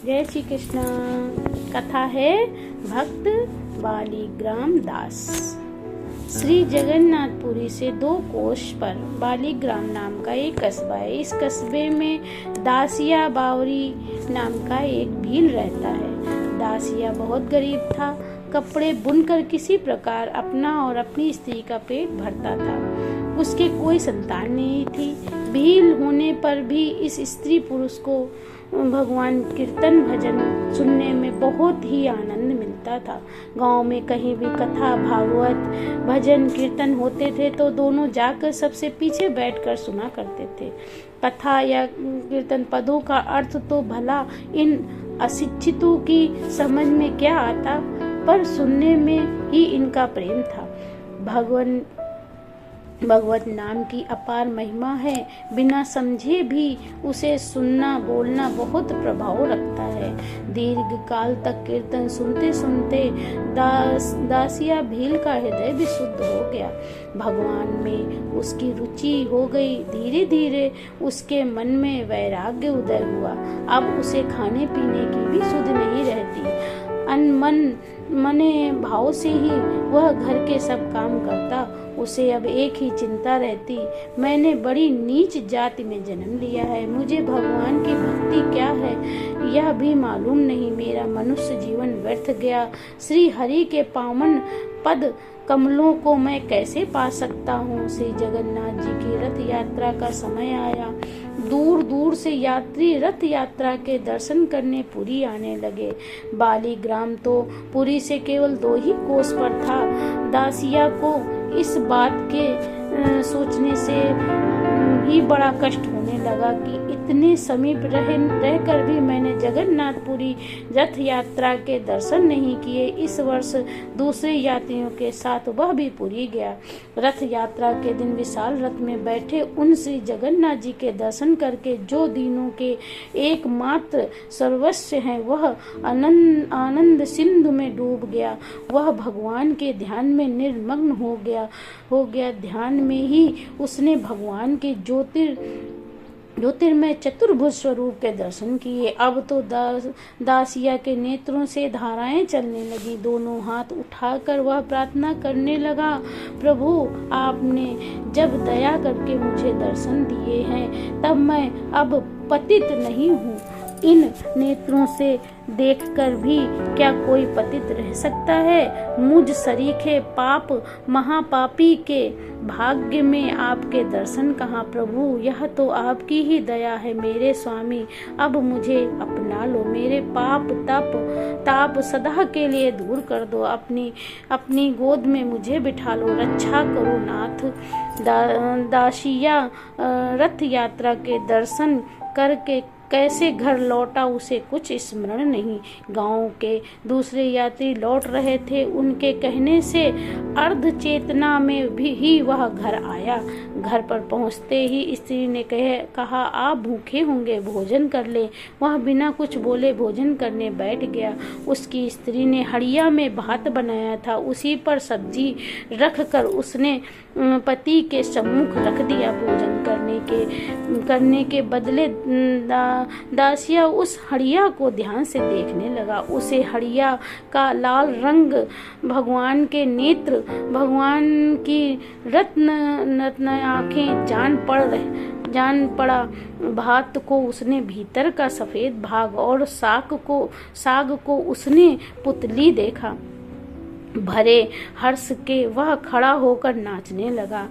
जय श्री कृष्ण। कथा है भक्त बालीग्राम दास। श्री जगन्नाथपुरी से 2 कोस पर बालीग्राम नाम का एक कस्बा है। इस कस्बे में दासिया बावरी नाम का एक भील रहता है। दासिया बहुत गरीब था। कपड़े बुनकर किसी प्रकार अपना और अपनी स्त्री का पेट भरता था। उसके कोई संतान नहीं थी। भील होने पर भी इस स्त्री पुरुष को भगवान कीर्तन भजन सुनने में बहुत ही आनंद मिलता था। गांव में कहीं भी कथा भागवत भजन कीर्तन होते थे तो दोनों जाकर सबसे पीछे बैठकर सुना करते थे। कथा या कीर्तन पदों का अर्थ तो भला इन अशिक्षितों की समझ में क्या आता, पर सुनने में ही इनका प्रेम था। भगवत नाम की अपार महिमा है। बिना समझे भी उसे सुनना बोलना बहुत प्रभाव रखता है। दीर्घ काल तक कीर्तन सुनते सुनते दासिया भील का हृदय भी शुद्ध हो गया। भगवान में उसकी रुचि हो गई। धीरे धीरे उसके मन में वैराग्य उदय हुआ। अब उसे खाने पीने की भी सुध नहीं रहती। मने भाव से ही वह घर के सब काम करता। उसे अब एक ही चिंता रहती, मैंने बड़ी नीच जाति में जन्म लिया है। मुझे भगवान की भक्ति क्या है यह भी मालूम नहीं। मेरा मनुष्य जीवन व्यर्थ गया। श्री हरि के पावन पद कमलों को मैं कैसे पा सकता हूँ। श्री जगन्नाथ जी की रथ यात्रा का समय आया। दूर दूर से यात्री रथ यात्रा के दर्शन करने पुरी आने लगे। बालीग्राम तो पुरी से केवल 2 ही कोस पर था। दासिया को इस बात के सोचने से ही बड़ा कष्ट होने लगा कि इतने समीप रहकर भी मैंने जगन्नाथपुरी रथ यात्रा के दर्शन नहीं किए। इस वर्ष दूसरे यात्रियों के साथ वह भी पुरी गया। रथ यात्रा के दिन विशाल रथ में बैठे उन श्री जगन्नाथ जी के दर्शन करके जो दिनों के एकमात्र सर्वस्व हैं वह आनंद सिंधु में डूब गया। वह भगवान के ध्यान में निर्मग्न हो गया। ध्यान में ही उसने भगवान के ज्योतिर्मय चतुर्भुज स्वरूप के दर्शन किए। अब तो दासिया के नेत्रों से धाराएं चलने लगी। दोनों हाथ उठाकर वह प्रार्थना करने लगा, प्रभु आपने जब दया करके मुझे दर्शन दिए हैं तब मैं अब पतित नहीं हूँ। इन नेत्रों से देखकर भी क्या कोई पतित रह सकता है। मुझ सरीखे पाप महापापी के भाग्य में आपके दर्शन कहाँ प्रभु। यह तो आपकी ही दया है मेरे स्वामी। अब मुझे अपना लो। मेरे पाप ताप सदा के लिए दूर कर दो। अपनी गोद में मुझे बिठा लो। रक्षा करो नाथ। दासिया रथ यात्रा के दर्शन करके कैसे घर लौटा उसे कुछ स्मरण नहीं। गांव के दूसरे यात्री लौट रहे थे। उनके कहने से अर्ध चेतना में भी ही वह घर आया। घर पर पहुंचते ही स्त्री ने कहा, आप भूखे होंगे, भोजन कर ले। वह बिना कुछ बोले भोजन करने बैठ गया। उसकी स्त्री ने हड़िया में भात बनाया था। उसी पर सब्जी रख कर उसने पति के सम्मुख रख दिया। भोजन करने के बदले दासिया उस हड़िया को ध्यान से देखने लगा। उसे हड़िया का लाल रंग, भगवान के नेत्र, भगवान की रत्न आंखें जान पड़ा। भात को उसने भीतर का सफेद भाग और साग को उसने पुतली देखा। भरे हर्ष के वह खड़ा होकर नाचने लगा।